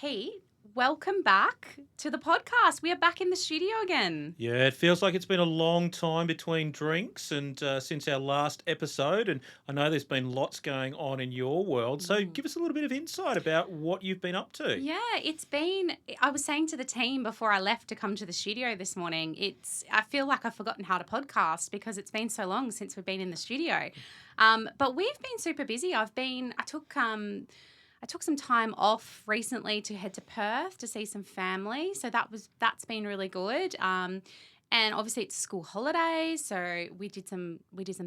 Pete, welcome back to the podcast. We are back in the studio again. Yeah, it feels like it's been a long time between drinks and since our last episode, and I know there's been lots going on in your world. So give us a little bit of insight about what you've been up to. Yeah, I was saying to the team before I left to come to the studio this morning, I feel like I've forgotten how to podcast because it's been so long since we've been in the studio. But we've been super busy. I took some time off recently to head to Perth to see some family. So that's been really good. And obviously it's school holidays, so we did some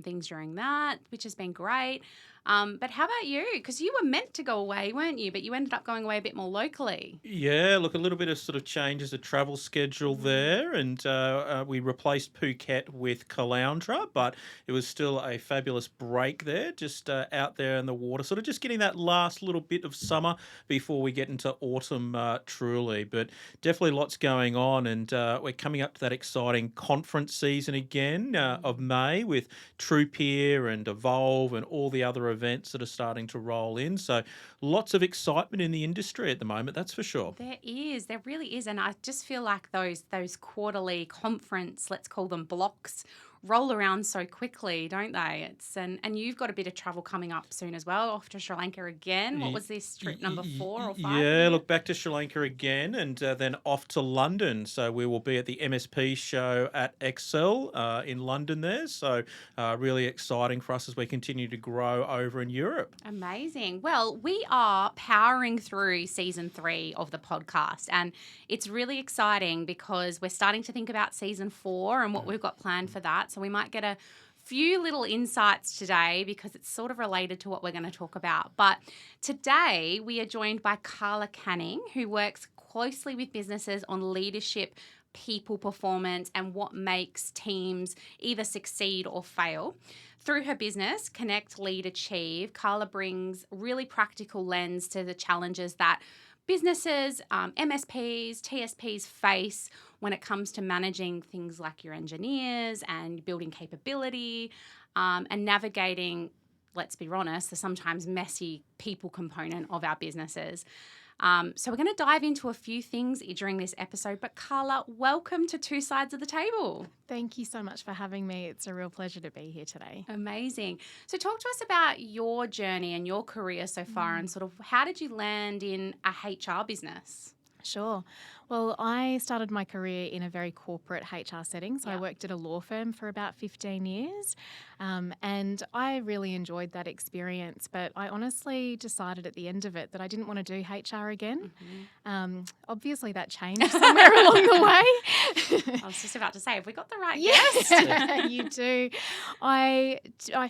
things during that, which has been great. But how about you? Because you were meant to go away, weren't you? But you ended up going away a bit more locally. Yeah, look, a little bit of sort of changes of travel schedule there, and we replaced Phuket with Caloundra, but it was still a fabulous break there, just out there in the water, sort of just getting that last little bit of summer before we get into autumn truly. But definitely lots going on, and we're coming up to that exciting conference season again of May with Troop and Evolve and all the other events that are starting to roll in. So lots of excitement in the industry at the moment, that's for sure. There really is, and I just feel like those quarterly conference, let's call them blocks, roll around so quickly, don't they? And you've got a bit of travel coming up soon as well, off to Sri Lanka again. What was this trip, number 4 or 5? Yeah, look, back to Sri Lanka again, and then off to London. So we will be at the MSP show at Excel in London there. So really exciting for us as we continue to grow over in Europe. Amazing. Well, we are powering through season 3 of the podcast, and it's really exciting because we're starting to think about season 4 and what we've got planned for that. So we might get a few little insights today because it's sort of related to what we're going to talk about. But today we are joined by Carla Canning, who works closely with businesses on leadership, people performance, and what makes teams either succeed or fail. Through her business, Connect, Lead, Achieve, Carla brings really practical lens to the challenges that businesses, MSPs, TSPs face when it comes to managing things like your engineers and building capability and navigating, let's be honest, the sometimes messy people component of our businesses. So we're going to dive into a few things during this episode. But Carla, welcome to Two Sides of the Table. Thank you so much for having me. It's a real pleasure to be here today. Amazing. So talk to us about your journey and your career so far and sort of how did you land in a HR business? Sure. Well, I started my career in a very corporate HR setting. So I worked at a law firm for about 15 years and I really enjoyed that experience. But I honestly decided at the end of it that I didn't want to do HR again. Obviously, that changed somewhere along the way. I was just about to say, have we got the right guest? Yes, you do. I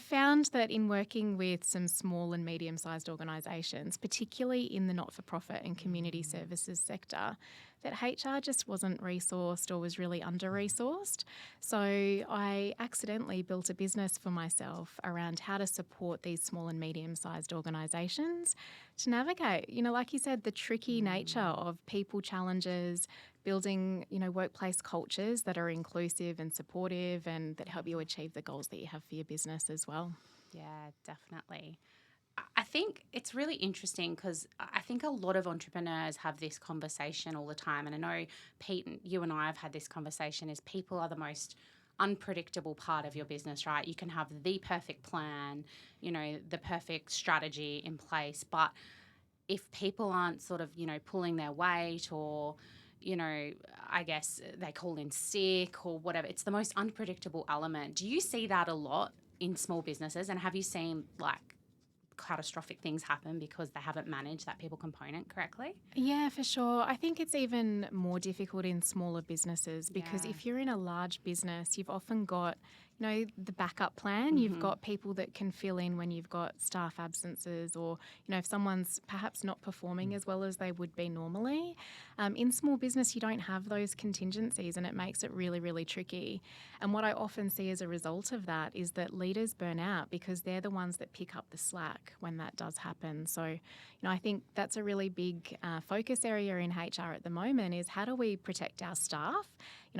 found that in working with some small and medium-sized organisations, particularly in the not-for-profit and community services sector, that HR just wasn't resourced or was really under-resourced. So I accidentally built a business for myself around how to support these small and medium-sized organisations to navigate, like you said, the tricky nature of people challenges, building, workplace cultures that are inclusive and supportive and that help you achieve the goals that you have for your business as well. Yeah, definitely. I think it's really interesting because I think a lot of entrepreneurs have this conversation all the time. And I know, Pete, you and I have had this conversation, is people are the most unpredictable part of your business, right? You can have the perfect plan, the perfect strategy in place. But if people aren't sort of, pulling their weight or, I guess they call in sick or whatever, it's the most unpredictable element. Do you see that a lot in small businesses? And have you seen catastrophic things happen because they haven't managed that people component correctly? Yeah, for sure. I think it's even more difficult in smaller businesses because if you're in a large business, you've often got, the backup plan. You've got people that can fill in when you've got staff absences or, if someone's perhaps not performing as well as they would be normally. In small business, you don't have those contingencies and it makes it really, really tricky. And what I often see as a result of that is that leaders burn out because they're the ones that pick up the slack when that does happen. So, I think that's a really big focus area in HR at the moment is how do we protect our staff?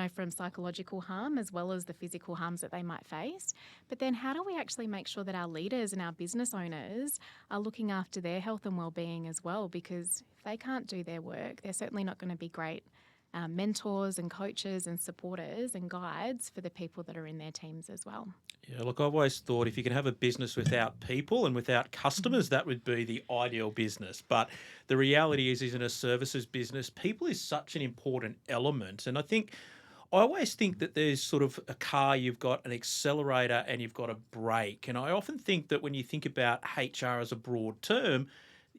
from psychological harm as well as the physical harms that they might face. But then how do we actually make sure that our leaders and our business owners are looking after their health and well-being as well? Because if they can't do their work, they're certainly not going to be great mentors and coaches and supporters and guides for the people that are in their teams as well. Yeah, look, I've always thought if you can have a business without people and without customers, that would be the ideal business. But the reality is in a services business, people is such an important element. And I always think that there's sort of a car, you've got an accelerator and you've got a brake. And I often think that when you think about HR as a broad term,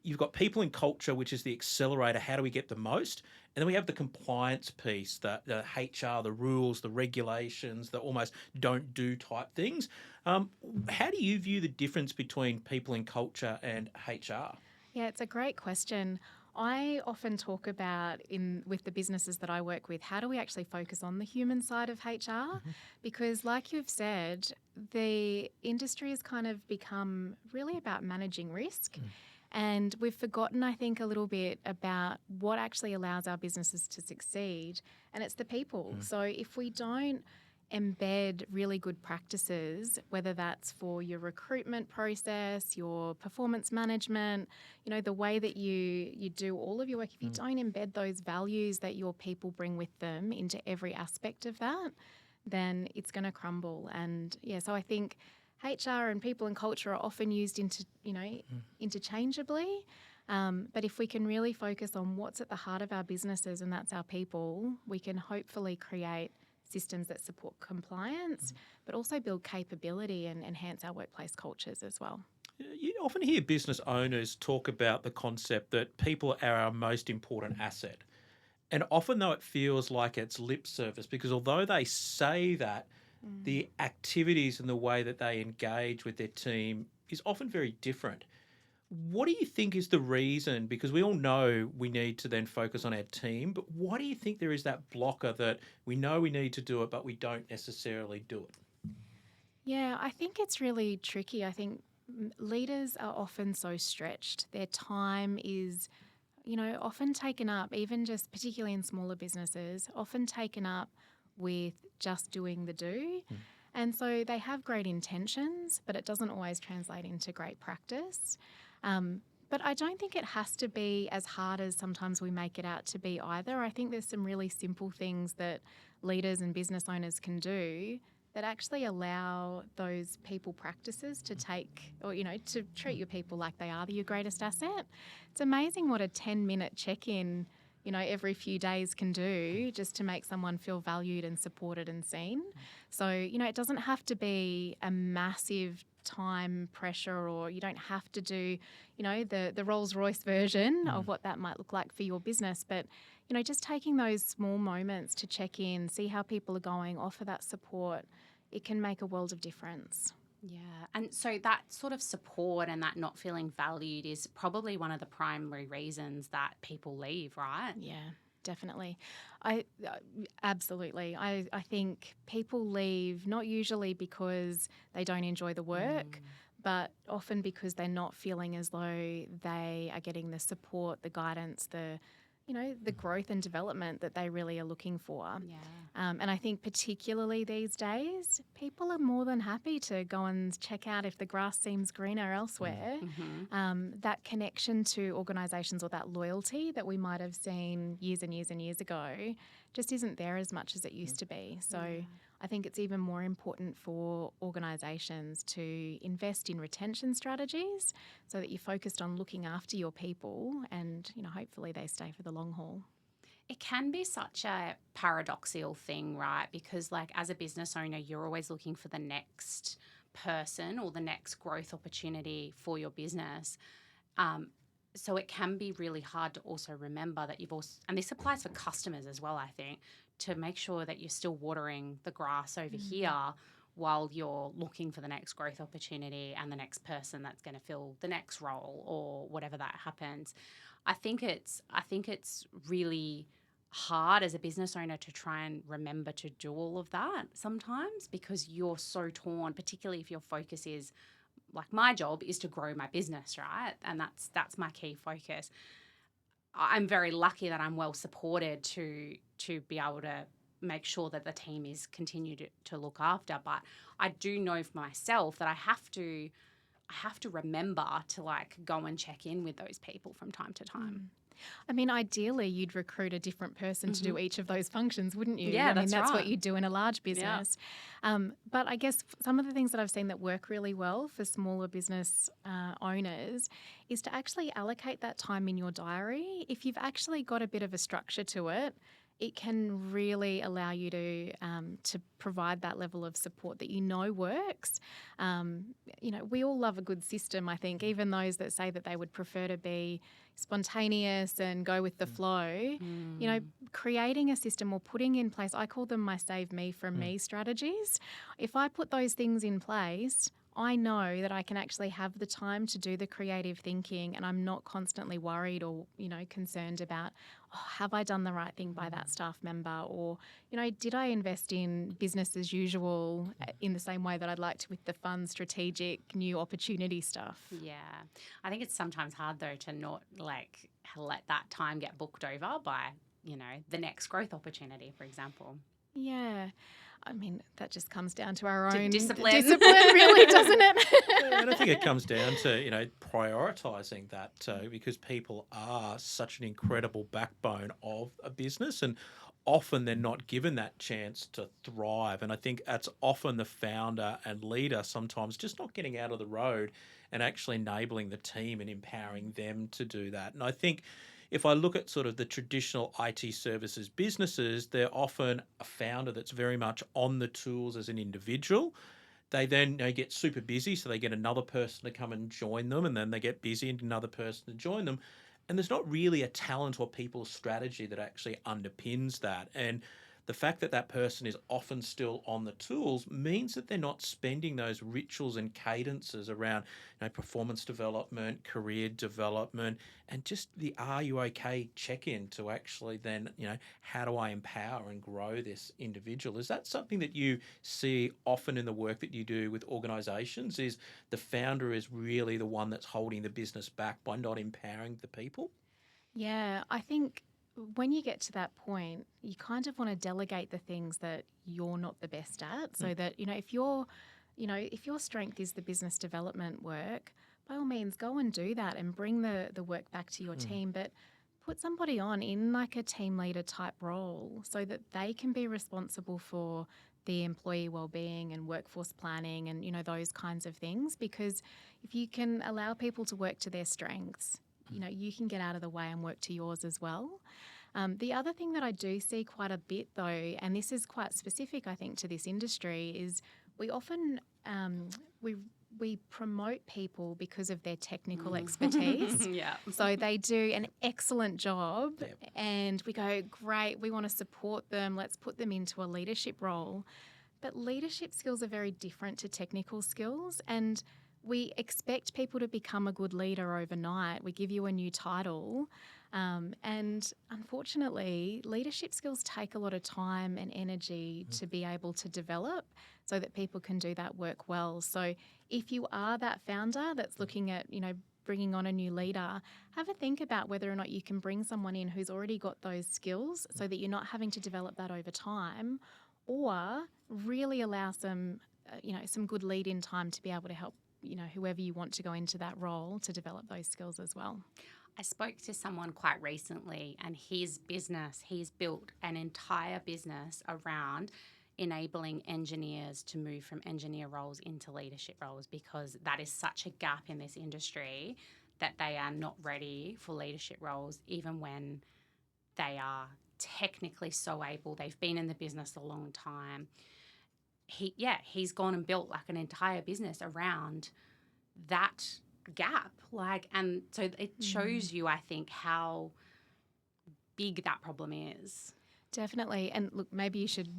you've got people and culture, which is the accelerator. How do we get the most? And then we have the compliance piece, the HR, the rules, the regulations, the almost don't do type things. How do you view the difference between people and culture and HR? Yeah, it's a great question. I often talk about with the businesses that I work with, how do we actually focus on the human side of HR? Because like you've said, the industry has kind of become really about managing risk. And we've forgotten, I think, a little bit about what actually allows our businesses to succeed, and it's the people. So if we don't embed really good practices, whether that's for your recruitment process, your performance management, the way that you do all of your work, if you don't embed those values that your people bring with them into every aspect of that, then it's going to crumble. And so I think HR and people and culture are often used interchangeably. But if we can really focus on what's at the heart of our businesses, and that's our people, we can hopefully create systems that support compliance, but also build capability and enhance our workplace cultures as well. You often hear business owners talk about the concept that people are our most important asset. And often though it feels like it's lip service, because although they say that, the activities and the way that they engage with their team is often very different. What do you think is the reason? Because we all know we need to then focus on our team, but why do you think there is that blocker that we know we need to do it, but we don't necessarily do it? Yeah, I think it's really tricky. I think leaders are often so stretched. Their time is, often taken up, even just particularly in smaller businesses, often taken up with just doing the do. And so they have great intentions, but it doesn't always translate into great practice. But I don't think it has to be as hard as sometimes we make it out to be either. I think there's some really simple things that leaders and business owners can do that actually allow those people practices to take, or, to treat your people like they are your greatest asset. It's amazing what a 10-minute check-in every few days can do just to make someone feel valued and supported and seen. So, it doesn't have to be a massive time pressure, or you don't have to do, the Rolls-Royce version of what that might look like for your business. But, just taking those small moments to check in, see how people are going, offer that support, it can make a world of difference. Yeah, and so that sort of support and that not feeling valued is probably one of the primary reasons that people leave, right? Yeah, definitely. Absolutely. I think people leave not usually because they don't enjoy the work, but often because they're not feeling as though they are getting the support, the guidance, the growth and development that they really are looking for. Yeah. And I think particularly these days, people are more than happy to go and check out if the grass seems greener elsewhere. That connection to organisations, or that loyalty that we might have seen years and years and years ago, just isn't there as much as it used to be. So I think it's even more important for organisations to invest in retention strategies so that you're focused on looking after your people and, hopefully they stay for the long haul. It can be such a paradoxical thing, right? Because as a business owner, you're always looking for the next person or the next growth opportunity for your business. So it can be really hard to also remember that you've also, and this applies for customers as well, I think, to make sure that you're still watering the grass over here while you're looking for the next growth opportunity and the next person that's going to fill the next role or whatever that happens. I think it's really hard as a business owner to try and remember to do all of that sometimes, because you're so torn, particularly if your focus is, like my job is to grow my business, right? And that's my key focus. I'm very lucky that I'm well supported to be able to make sure that the team is continued to look after. But I do know for myself that I have to remember to like go and check in with those people from time to time. I mean, ideally, you'd recruit a different person to do each of those functions, wouldn't you? Yeah, I mean, that's right. what you do in a large business. But I guess some of the things that I've seen that work really well for smaller business owners is to actually allocate that time in your diary. If you've actually got a bit of a structure to it, it can really allow you to provide that level of support that you know works. We all love a good system, I think, even those that say that they would prefer to be spontaneous and go with the flow. Creating a system or putting in place, I call them my save me from me strategies. If I put those things in place, I know that I can actually have the time to do the creative thinking, and I'm not constantly worried or, concerned about, have I done the right thing by that staff member? Or, did I invest in business as usual in the same way that I'd like to with the fun, strategic, new opportunity stuff? Yeah. I think it's sometimes hard though to not like let that time get booked over by, the next growth opportunity, for example. Yeah. I mean, that just comes down to our own discipline. Really, doesn't it? And I think it comes down to, prioritising that because people are such an incredible backbone of a business, and often they're not given that chance to thrive. And I think that's often the founder and leader sometimes just not getting out of the road and actually enabling the team and empowering them to do that. And I think if I look at sort of the traditional IT services businesses, they're often a founder that's very much on the tools as an individual. They then get super busy, so they get another person to come and join them, and then they get busy and another person to join them. And there's not really a talent or people strategy that actually underpins that. And the fact that that person is often still on the tools means that they're not spending those rituals and cadences around performance development, career development, and just the are you okay check-in to actually then, how do I empower and grow this individual? Is that something that you see often in the work that you do with organisations, is the founder is really the one that's holding the business back by not empowering the people? Yeah, I think when you get to that point, you kind of want to delegate the things that you're not the best at, so that, if your strength is the business development work, by all means go and do that and bring the work back to your team, but put somebody on in like a team leader type role so that they can be responsible for the employee wellbeing and workforce planning and, those kinds of things. Because if you can allow people to work to their strengths, you can get out of the way and work to yours as well. The other thing that I do see quite a bit though, and this is quite specific I think to this industry, is we often we promote people because of their technical expertise. Yeah. So they do an excellent job and we go, great, we want to support them, let's put them into a leadership role. But leadership skills are very different to technical skills, and we expect people to become a good leader overnight. We give you a new title. And unfortunately, leadership skills take a lot of time and energy to be able to develop so that people can do that work well. So if you are that founder that's looking at, bringing on a new leader, have a think about whether or not you can bring someone in who's already got those skills so that you're not having to develop that over time, or really allow some good lead-in time to be able to help whoever you want to go into that role to develop those skills as well. I spoke to someone quite recently, and he's built an entire business around enabling engineers to move from engineer roles into leadership roles, because that is such a gap in this industry that they are not ready for leadership roles, even when they are technically so able. They've been in the business a long time. He's gone and built like an entire business around that gap. And so it shows you, I think, how big that problem is. Definitely. And look, maybe you should,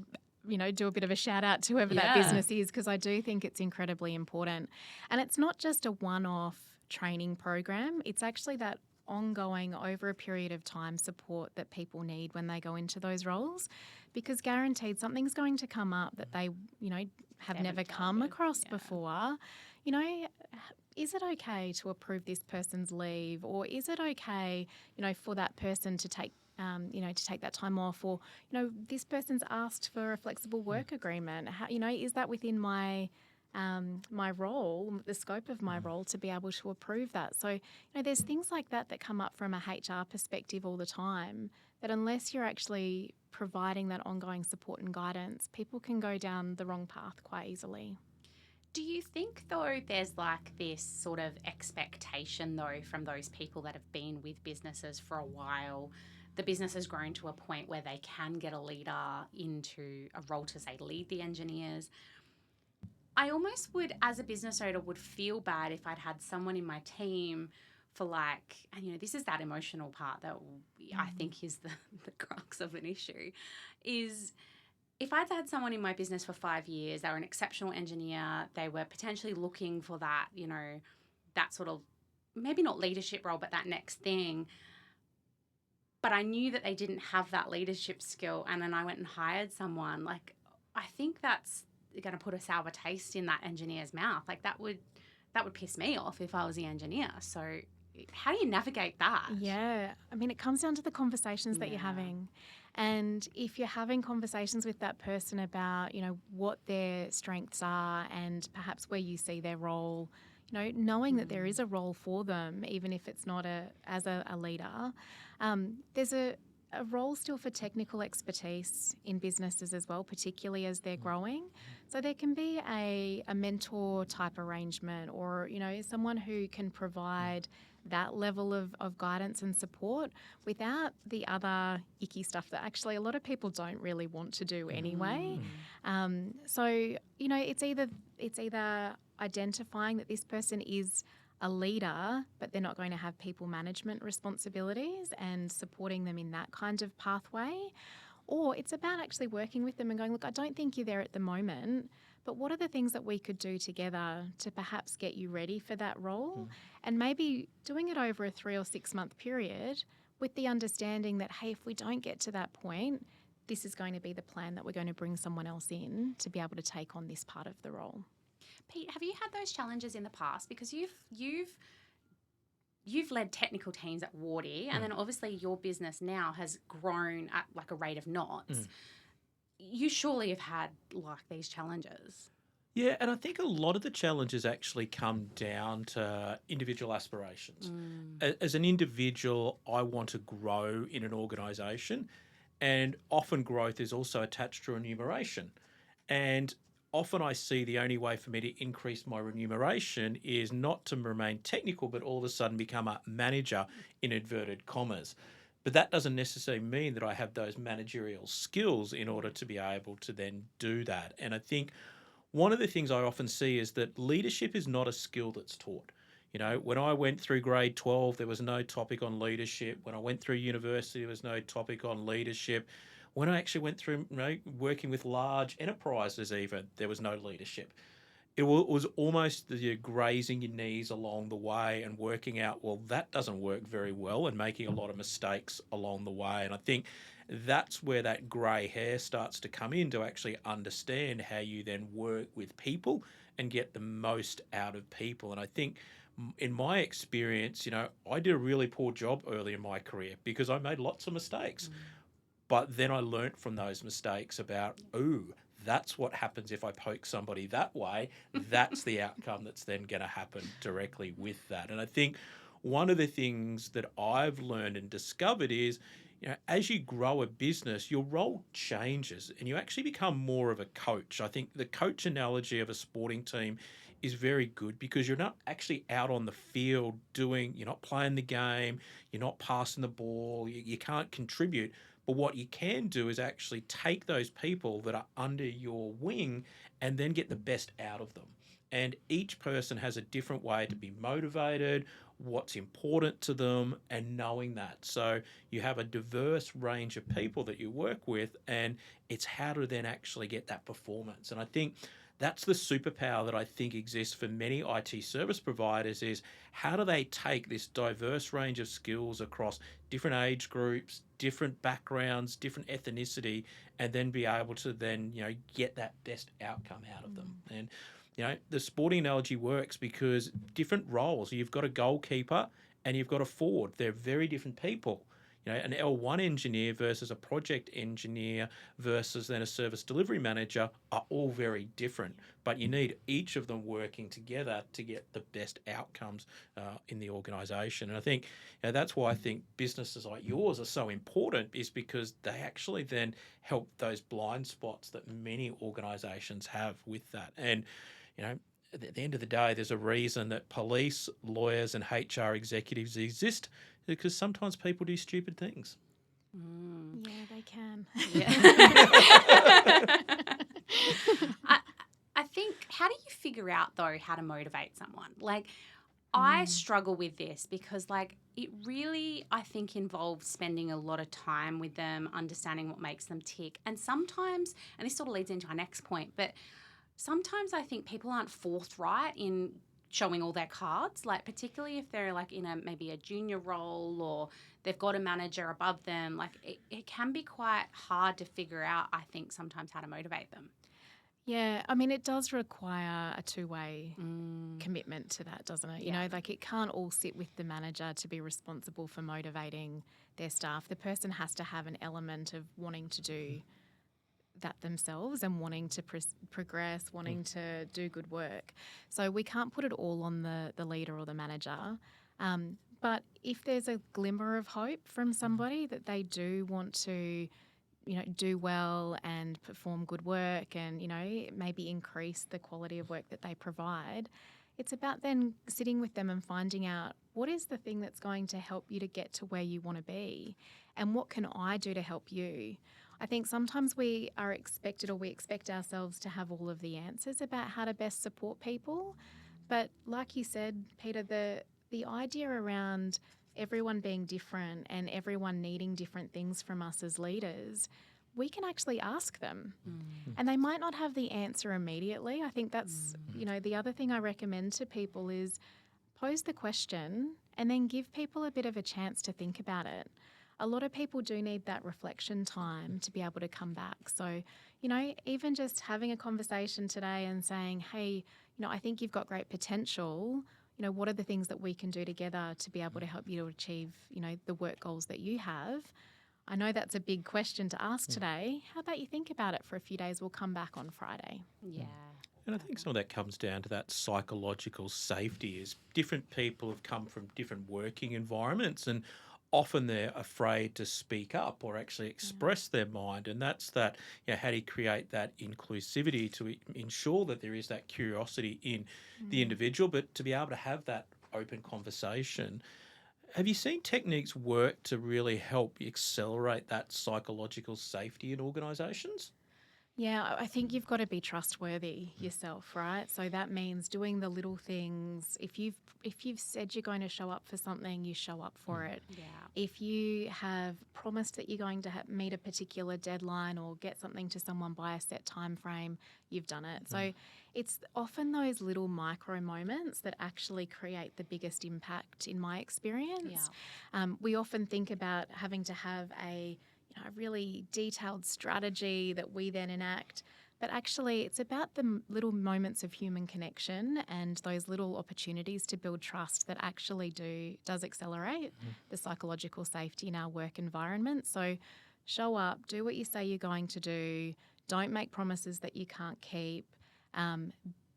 do a bit of a shout out to whoever that business is, because I do think it's incredibly important. And it's not just a one-off training program. It's actually that ongoing, over a period of time, support that people need when they go into those roles, because guaranteed something's going to come up that they, have never come across before. is it okay to approve this person's leave, or is it okay, for that person to take to take that time off, or, this person's asked for a flexible work agreement. How, is that within my my role, the scope of my role to be able to approve that? So, there's things like that that come up from a HR perspective all the time that unless you're actually providing that ongoing support and guidance, people can go down the wrong path quite easily. Do you think, though, there's like this sort of expectation, though, from those people that have been with businesses for a while? The business has grown to a point where they can get a leader into a role to, say, lead the engineers. I almost would, as a business owner, would feel bad if I'd had someone in my team for like, and this is that emotional part that I think is the crux of an issue, is if I'd had someone in my business for 5 years, they were an exceptional engineer, they were potentially looking for that, that sort of, maybe not leadership role, but that next thing. But I knew that they didn't have that leadership skill, and then I went and hired someone. Like, I think that's going to put a sour taste in that engineer's mouth. Like, that would piss me off if I was the engineer. So how do you navigate that? Yeah. I mean, it comes down to the conversations that you're having. And if you're having conversations with that person about, what their strengths are and perhaps where you see their role, knowing that there is a role for them, even if it's not as a leader, there's a role still for technical expertise in businesses as well, particularly as they're growing. So there can be a mentor type arrangement, or, someone who can provide that level of guidance and support without the other icky stuff that actually a lot of people don't really want to do anyway. So, it's either identifying that this person is a leader, but they're not going to have people management responsibilities and supporting them in that kind of pathway. Or it's about actually working with them and going, look, I don't think you're there at the moment, but what are the things that we could do together to perhaps get you ready for that role? And maybe doing it over a 3 or 6 month period with the understanding that, hey, if we don't get to that point, this is going to be the plan that we're going to bring someone else in to be able to take on this part of the role. Pete, have you had those challenges in the past? Because you've led technical teams at Wardy, and then obviously your business now has grown at like a rate of knots. You surely have had like these challenges. Yeah, and I think a lot of the challenges actually come down to individual aspirations. As an individual, I want to grow in an organisation, and often growth is also attached to remuneration. And often I see the only way for me to increase my remuneration is not to remain technical, but all of a sudden become a manager in inverted commas. But that doesn't necessarily mean that I have those managerial skills in order to be able to then do that. And I think one of the things I often see is that leadership is not a skill that's taught. When I went through grade 12, there was no topic on leadership. When I went through university, there was no topic on leadership. When I actually went through working with large enterprises even, there was no leadership. It was almost you're grazing your knees along the way and working out, well, that doesn't work very well, and making a lot of mistakes along the way. And I think that's where that grey hair starts to come in, to actually understand how you then work with people and get the most out of people. And I think in my experience, I did a really poor job early in my career because I made lots of mistakes. But then I learnt from those mistakes about, that's what happens if I poke somebody that way. That's the outcome that's then going to happen directly with that. And I think one of the things that I've learned and discovered is, as you grow a business, your role changes and you actually become more of a coach. I think the coach analogy of a sporting team is very good because you're not actually out on the field you're not playing the game, you're not passing the ball, you can't contribute. But what you can do is actually take those people that are under your wing and then get the best out of them. And each person has a different way to be motivated, what's important to them, and knowing that. So you have a diverse range of people that you work with, and it's how to then actually get that performance. And I think that's the superpower that I think exists for many IT service providers, is how do they take this diverse range of skills across different age groups, different backgrounds, different ethnicity, and then be able to then, get that best outcome out of them. And the sporting analogy works because different roles. You've got a goalkeeper and you've got a forward. They're very different people. An L1 engineer versus a project engineer versus then a service delivery manager are all very different. But you need each of them working together to get the best outcomes in the organisation. And I think that's why I think businesses like yours are so important, is because they actually then help those blind spots that many organisations have with that. And, at the end of the day, there's a reason that police, lawyers and HR executives exist, because sometimes people do stupid things. Yeah, they can. Yeah. I think, how do you figure out, though, how to motivate someone? Like, I struggle with this because, it really, I think, involves spending a lot of time with them, understanding what makes them tick. And sometimes, and this sort of leads into our next point, but sometimes I think people aren't forthright in showing all their cards, particularly if they're in maybe a junior role or they've got a manager above them. It can be quite hard to figure out, I think, sometimes how to motivate them. Yeah, I mean, it does require a two-way commitment to that, doesn't it? It can't all sit with the manager to be responsible for motivating their staff. The person has to have an element of wanting to do that themselves and wanting to progress, wanting to do good work. So we can't put it all on the leader or the manager. But if there's a glimmer of hope from somebody that they do want to, do well and perform good work and, maybe increase the quality of work that they provide, it's about then sitting with them and finding out what is the thing that's going to help you to get to where you want to be and what can I do to help you. I think sometimes we are expected, or we expect ourselves to have all of the answers about how to best support people. But like you said, Peter, the idea around everyone being different and everyone needing different things from us as leaders, we can actually ask them. And they might not have the answer immediately. I think that's, the other thing I recommend to people is pose the question and then give people a bit of a chance to think about it. A lot of people do need that reflection time to be able to come back. So, even just having a conversation today and saying, hey, I think you've got great potential. What are the things that we can do together to be able to help you to achieve, the work goals that you have? I know that's a big question to ask today. How about you think about it for a few days? We'll come back on Friday. Yeah. And I think some of that comes down to that psychological safety. Is different people have come from different working environments, and often they're afraid to speak up or actually express their mind. And that's that, how do you create that inclusivity to ensure that there is that curiosity in the individual, but to be able to have that open conversation. Have you seen techniques work to really help accelerate that psychological safety in organisations? Yeah, I think you've got to be trustworthy yourself, right? So that means doing the little things. If you've said you're going to show up for something, you show up for it. Yeah. If you have promised that you're going to meet a particular deadline or get something to someone by a set time frame, you've done it. So it's often those little micro moments that actually create the biggest impact in my experience. Yeah. We often think about having to have a really detailed strategy that we then enact. But actually, it's about the little moments of human connection and those little opportunities to build trust that actually does accelerate the psychological safety in our work environment. So show up, do what you say you're going to do, don't make promises that you can't keep,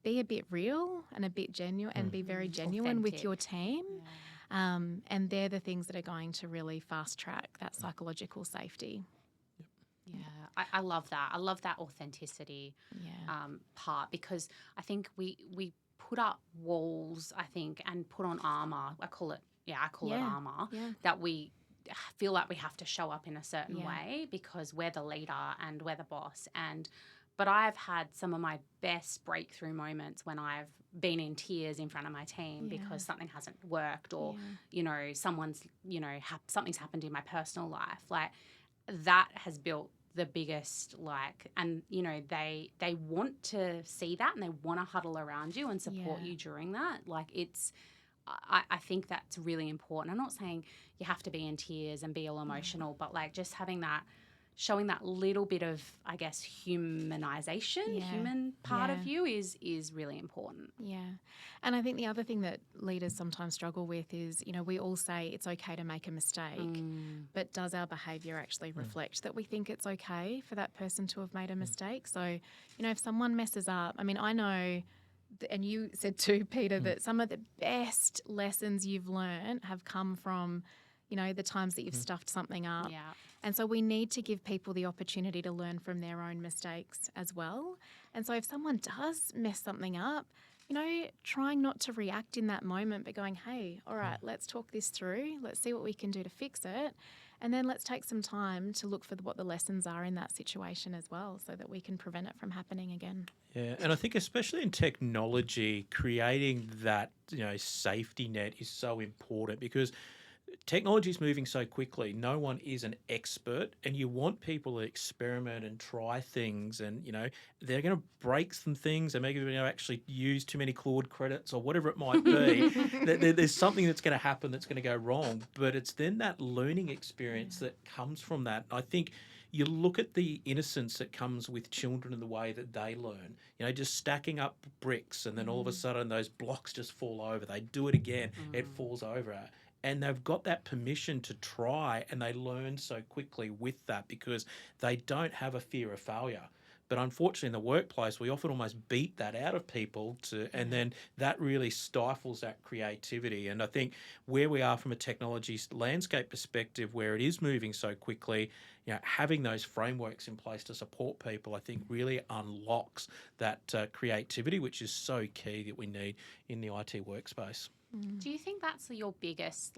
be a bit real and a bit genuine and be very genuine with your team. Yeah. And they're the things that are going to really fast track that psychological safety. Yeah, I love that. I love that authenticity part, because I think we put up walls, I think, and put on armour. I call it armour, that we feel like we have to show up in a certain way because we're the leader and we're the boss. But I've had some of my best breakthrough moments when I've been in tears in front of my team because something hasn't worked, or, someone's, something's happened in my personal life. That has built the biggest, and, they want to see that and they want to huddle around you and support you during that. I think that's really important. I'm not saying you have to be in tears and be all emotional, but just having that showing that little bit of, I guess, humanization, human part of you is really important. Yeah. And I think the other thing that leaders sometimes struggle with is, we all say it's okay to make a mistake, but does our behaviour actually reflect that we think it's okay for that person to have made a mistake? So, if someone messes up, I mean, I know, and you said too, Peter, that some of the best lessons you've learned have come from, the times that you've stuffed something up. Yeah. And so we need to give people the opportunity to learn from their own mistakes as well. And so if someone does mess something up, trying not to react in that moment, but going, hey, all right, let's talk this through. Let's see what we can do to fix it. And then let's take some time to look for what the lessons are in that situation as well, so that we can prevent it from happening again. Yeah, and I think especially in technology, creating that, safety net is so important because technology is moving so quickly. No one is an expert, and you want people to experiment and try things, and they're going to break some things, and maybe actually use too many Claude credits or whatever it might be. There's something that's going to happen that's going to go wrong, but it's then that learning experience that comes from that. I think you look at the innocence that comes with children and the way that they learn, just stacking up bricks, and then all of a sudden those blocks just fall over. They do it again, it falls over. And they've got that permission to try, and they learn so quickly with that because they don't have a fear of failure. But unfortunately, in the workplace, we often almost beat that out of people, and then that really stifles that creativity. And I think where we are from a technology landscape perspective, where it is moving so quickly, having those frameworks in place to support people, I think really unlocks that creativity, which is so key that we need in the IT workspace. Do you think that's your biggest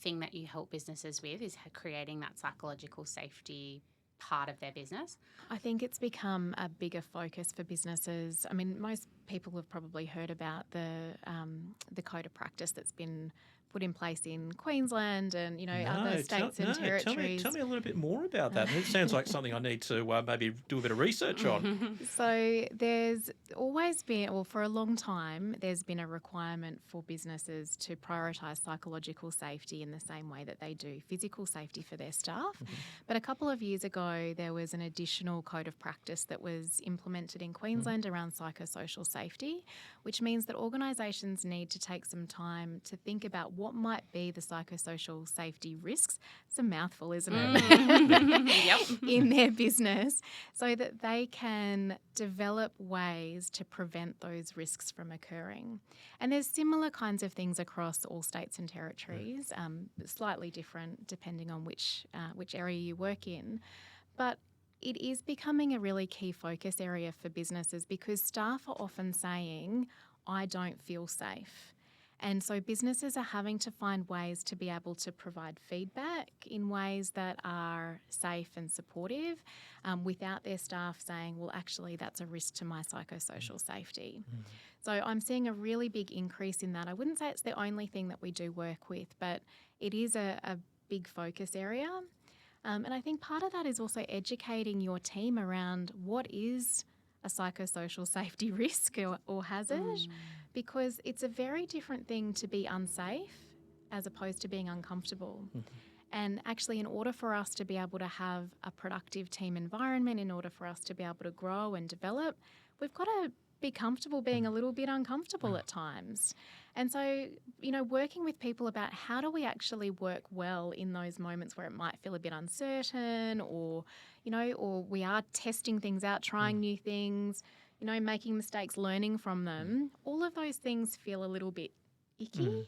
thing that you help businesses with, is creating that psychological safety part of their business? I think it's become a bigger focus for businesses. I mean, most people have probably heard about the code of practice that's been put in place in Queensland and other states and territories. Tell me a little bit more about that. It sounds like something I need to maybe do a bit of research on. So there's always been, or for a long time, there's been a requirement for businesses to prioritise psychological safety in the same way that they do physical safety for their staff. But a couple of years ago, there was an additional code of practice that was implemented in Queensland around psychosocial safety, which means that organisations need to take some time to think about what might be the psychosocial safety risks. It's a mouthful, isn't it? Yep. In their business, so that they can develop ways to prevent those risks from occurring. And there's similar kinds of things across all states and territories, slightly different depending on which area you work in. But it is becoming a really key focus area for businesses because staff are often saying, I don't feel safe. And so businesses are having to find ways to be able to provide feedback in ways that are safe and supportive without their staff saying, well, actually, that's a risk to my psychosocial safety. So I'm seeing a really big increase in that. I wouldn't say it's the only thing that we do work with, but it is a big focus area. And I think part of that is also educating your team around what is a psychosocial safety risk or hazard, because it's a very different thing to be unsafe as opposed to being uncomfortable. And actually, in order for us to be able to have a productive team environment, in order for us to be able to grow and develop, we've got to be comfortable being a little bit uncomfortable at times. And so, working with people about how do we actually work well in those moments where it might feel a bit uncertain or we are testing things out, trying new things, making mistakes, learning from them. All of those things feel a little bit icky,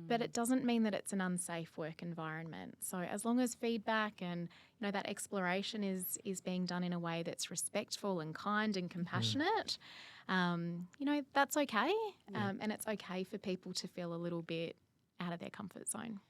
but it doesn't mean that it's an unsafe work environment. So as long as feedback and, that exploration is being done in a way that's respectful and kind and compassionate, that's okay. And it's okay for people to feel a little bit out of their comfort zone.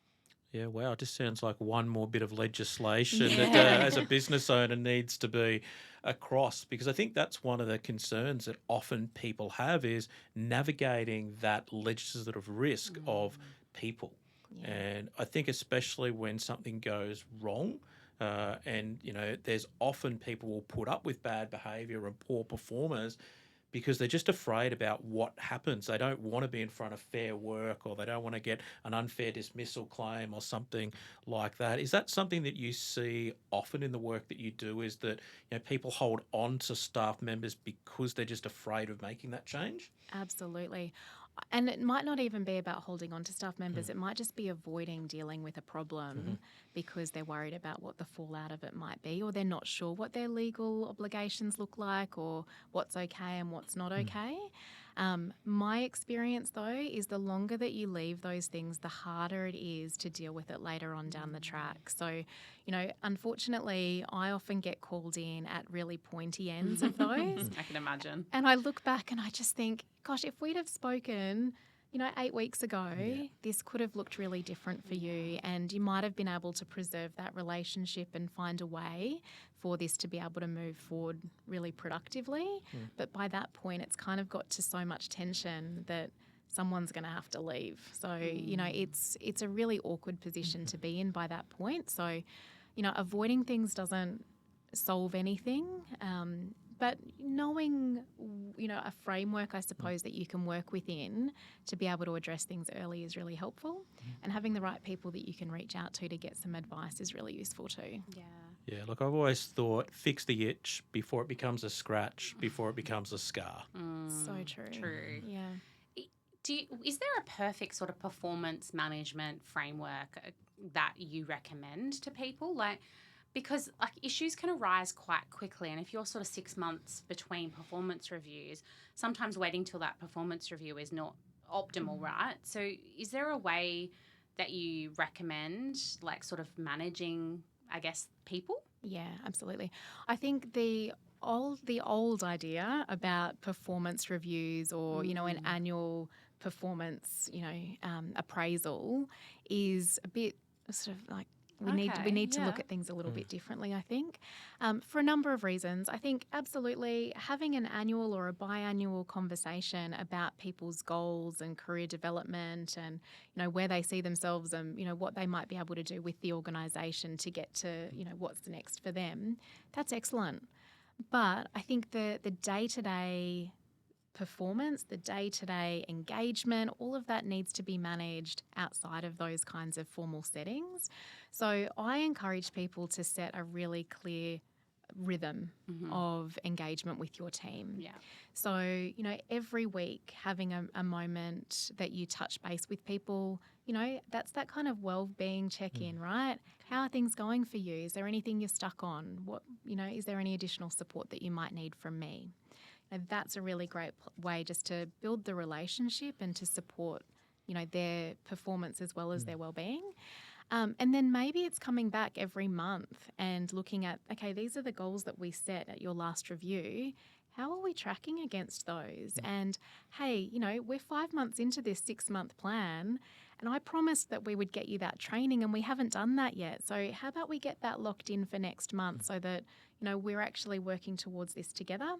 Yeah, wow. It just sounds like one more bit of legislation that as a business owner needs to be across, because I think that's one of the concerns that often people have is navigating that legislative risk of people. Yeah. And I think especially when something goes wrong, and, there's often people will put up with bad behaviour and poor performers because they're just afraid about what happens. They don't want to be in front of Fair Work, or they don't want to get an unfair dismissal claim or something like that. Is that something that you see often in the work that you do, is that people hold on to staff members because they're just afraid of making that change? Absolutely. And it might not even be about holding on to staff members. It might just be avoiding dealing with a problem because they're worried about what the fallout of it might be, or they're not sure what their legal obligations look like, or what's okay and what's not okay. My experience, though, is the longer that you leave those things, the harder it is to deal with it later on down the track. So, unfortunately, I often get called in at really pointy ends of those. I can imagine. And I look back and I just think, gosh, if we'd have spoken, 8 weeks ago, this could have looked really different for you, and you might have been able to preserve that relationship and find a way for this to be able to move forward really productively. But by that point, it's kind of got to so much tension that someone's going to have to leave. So, it's a really awkward position to be in by that point. So, avoiding things doesn't solve anything. But knowing, a framework, I suppose, that you can work within to be able to address things early is really helpful. And having the right people that you can reach out to get some advice is really useful too. Yeah. Yeah, look, I've always thought fix the itch before it becomes a scratch, before it becomes a scar. So true. True. Yeah. Is there a perfect sort of performance management framework that you recommend to people? Because issues can arise quite quickly, and if you're sort of 6 months between performance reviews, sometimes waiting till that performance review is not optimal, right? So is there a way that you recommend, sort of managing, I guess, people? Yeah, absolutely. I think the old idea about performance reviews or, an annual performance, appraisal is a bit sort of we need to look at things a little bit differently, I think, for a number of reasons. I think absolutely having an annual or a biannual conversation about people's goals and career development and, where they see themselves and, what they might be able to do with the organisation to get to, what's next for them, that's excellent. But I think the day-to-day performance, the day-to-day engagement, all of that needs to be managed outside of those kinds of formal settings. So I encourage people to set a really clear rhythm of engagement with your team. Yeah. So, every week having a moment that you touch base with people, that's that kind of well-being check-in, right? How are things going for you? Is there anything you're stuck on? Is there any additional support that you might need from me? And that's a really great way just to build the relationship and to support, their performance as well as their well-being. And then maybe it's coming back every month and looking at, okay, these are the goals that we set at your last review. How are we tracking against those? And hey, we're 5 months into this 6-month plan, and I promised that we would get you that training, and we haven't done that yet. So how about we get that locked in for next month so that, we're actually working towards this together?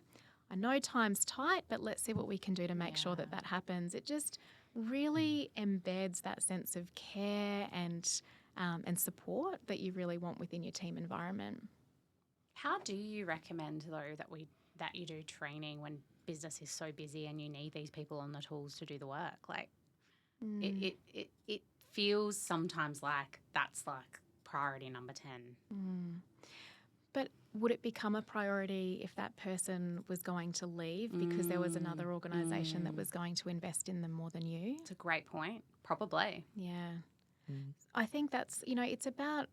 I know time's tight, but let's see what we can do to make sure that happens. It just really embeds that sense of care and support that you really want within your team environment. How do you recommend, though, that you do training when business is so busy and you need these people on the tools to do the work? It feels sometimes like that's priority number 10. But would it become a priority if that person was going to leave because there was another organisation that was going to invest in them more than you? It's a great point. Probably. Yeah. I think that's, it's about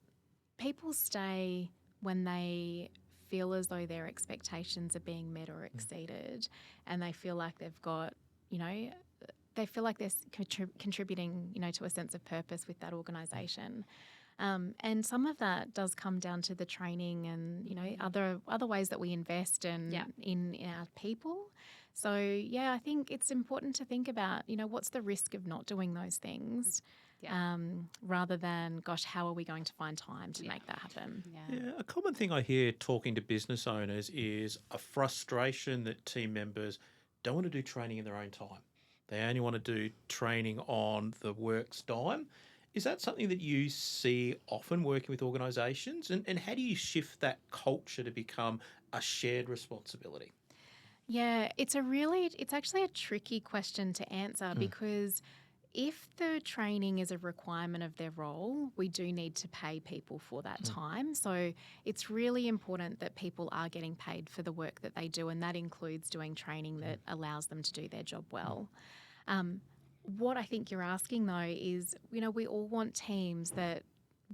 people stay when they feel as though their expectations are being met or exceeded, and they feel like they've got, they feel like they're contributing, to a sense of purpose with that organisation. And some of that does come down to the training and, other ways that we invest in our people. So, I think it's important to think about, what's the risk of not doing those things rather than, gosh, how are we going to find time to make that happen? Yeah, a common thing I hear talking to business owners is a frustration that team members don't want to do training in their own time. They only want to do training on the work's dime. Is that something that you see often working with organisations? And how do you shift that culture to become a shared responsibility? Yeah, it's actually a tricky question to answer because if the training is a requirement of their role, we do need to pay people for that time. So it's really important that people are getting paid for the work that they do, and that includes doing training that allows them to do their job well. What I think you're asking though is, we all want teams that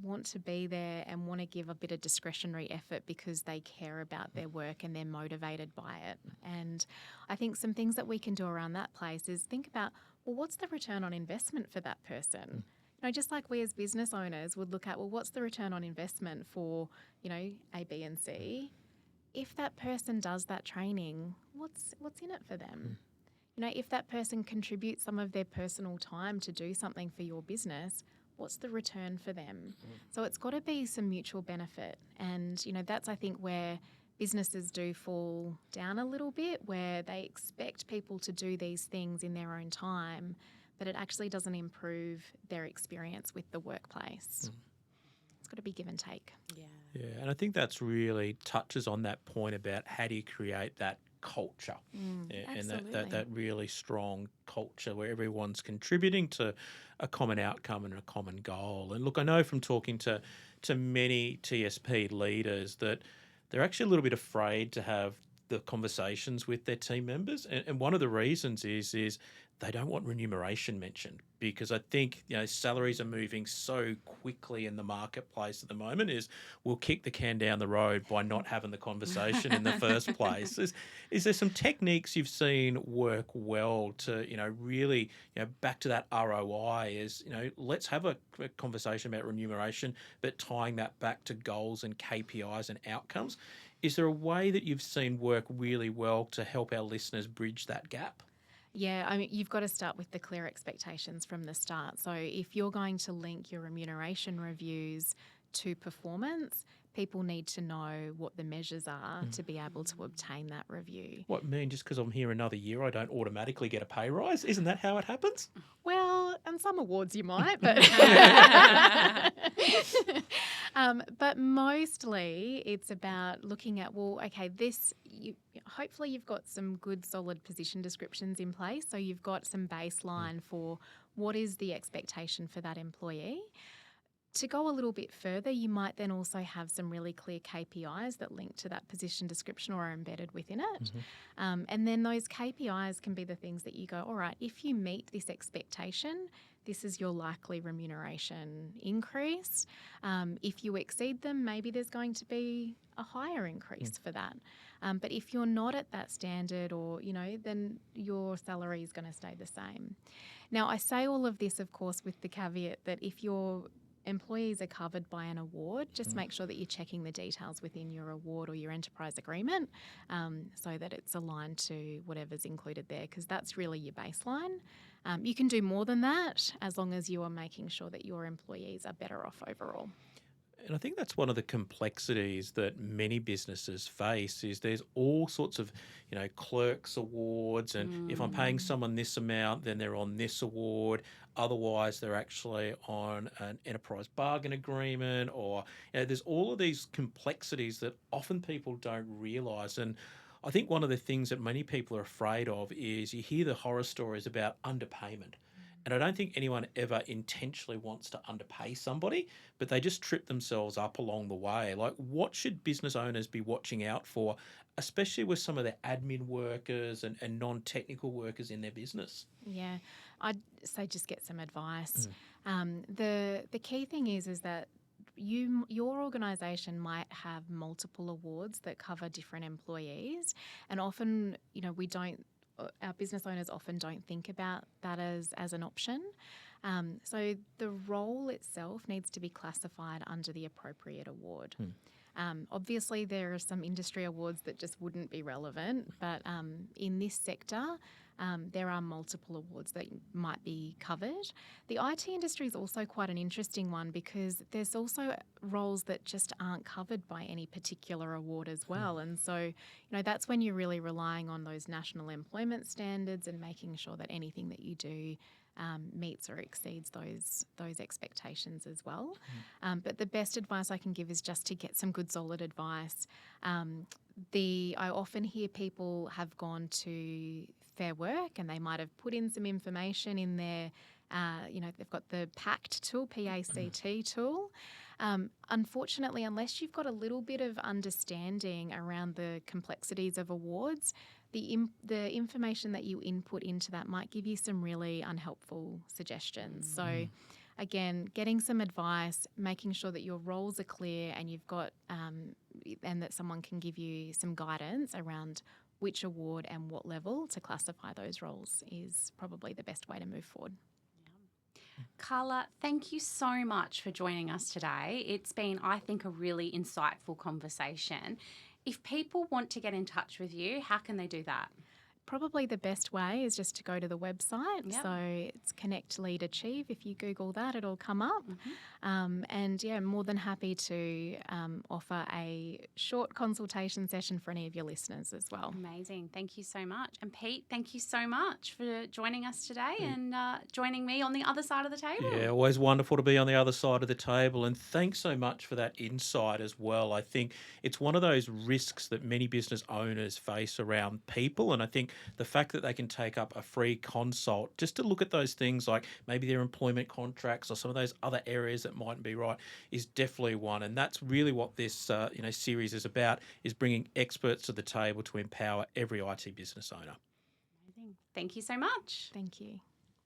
want to be there and want to give a bit of discretionary effort because they care about their work and they're motivated by it. And I think some things that we can do around that place is think about, well, what's the return on investment for that person? Just like we as business owners would look at, well, what's the return on investment for, A, B, and C? If that person does that training, what's in it for them? If that person contributes some of their personal time to do something for your business, what's the return for them? So it's got to be some mutual benefit. And, that's, I think, where businesses do fall down a little bit, where they expect people to do these things in their own time, but it actually doesn't improve their experience with the workplace. It's got to be give and take. Yeah, and I think that's really touches on that point about how do you create that culture and that really strong culture where everyone's contributing to a common outcome and a common goal. And look, I know from talking to many TSP leaders that they're actually a little bit afraid to have the conversations with their team members. And one of the reasons is they don't want remuneration mentioned, because I think salaries are moving so quickly in the marketplace at the moment. Is we'll kick the can down the road by not having the conversation in the first place. Is there some techniques you've seen work well to really back to that ROI? Is let's have a conversation about remuneration, but tying that back to goals and KPIs and outcomes. Is there a way that you've seen work really well to help our listeners bridge that gap? Yeah, I mean, you've got to start with the clear expectations from the start. So if you're going to link your remuneration reviews to performance, people need to know what the measures are to be able to obtain that review. What mean just because I'm here another year, I don't automatically get a pay rise? Isn't that how it happens? Well, and some awards you might, but but mostly it's about looking at, well, okay, hopefully you've got some good solid position descriptions in place. So you've got some baseline for what is the expectation for that employee. To go a little bit further, you might then also have some really clear KPIs that link to that position description or are embedded within it. And then those KPIs can be the things that you go, all right, if you meet this expectation, this is your likely remuneration increase. If you exceed them, maybe there's going to be a higher increase for that. But if you're not at that standard or, then your salary is going to stay the same. Now, I say all of this, of course, with the caveat that if your employees are covered by an award, just make sure that you're checking the details within your award or your enterprise agreement so that it's aligned to whatever's included there, because that's really your baseline. You can do more than that as long as you are making sure that your employees are better off overall. And I think that's one of the complexities that many businesses face is there's all sorts of, clerks awards, and if I'm paying someone this amount, then they're on this award. Otherwise, they're actually on an enterprise bargain agreement, or there's all of these complexities that often people don't realise. And I think one of the things that many people are afraid of is you hear the horror stories about underpayment. And I don't think anyone ever intentionally wants to underpay somebody, but they just trip themselves up along the way. Like, what should business owners be watching out for, especially with some of the admin workers and non-technical workers in their business? Yeah, I'd say just get some advice. The key thing is that your organisation might have multiple awards that cover different employees, and often, our business owners often don't think about that as an option. So the role itself needs to be classified under the appropriate award. Obviously, there are some industry awards that just wouldn't be relevant, but in this sector, there are multiple awards that might be covered. The IT industry is also quite an interesting one because there's also roles that just aren't covered by any particular award as well. And so, that's when you're really relying on those national employment standards and making sure that anything that you do meets or exceeds those expectations as well. But the best advice I can give is just to get some good solid advice. I often hear people have gone to Fair Work and they might have put in some information in their, they've got the PACT tool, PACT tool. Unfortunately, unless you've got a little bit of understanding around the complexities of awards, the information that you input into that might give you some really unhelpful suggestions. So again, getting some advice, making sure that your roles are clear and you've got and that someone can give you some guidance around which award and what level to classify those roles is probably the best way to move forward. Carla, thank you so much for joining us today. It's been, I think, a really insightful conversation. If people want to get in touch with you, how can they do that? Probably the best way is just to go to the website. Yep. So it's Connect, Lead, Achieve. If you Google that, it'll come up. And yeah, more than happy to offer a short consultation session for any of your listeners as well. Amazing. Thank you so much. And Pete, thank you so much for joining us today and joining me on the other side of the table. Yeah, always wonderful to be on the other side of the table. And thanks so much for that insight as well. I think it's one of those risks that many business owners face around people. And I think the fact that they can take up a free consult just to look at those things like maybe their employment contracts or some of those other areas that mightn't be right is definitely one. And that's really what this series is about, is bringing experts to the table to empower every IT business owner. Amazing. Thank you so much. Thank you.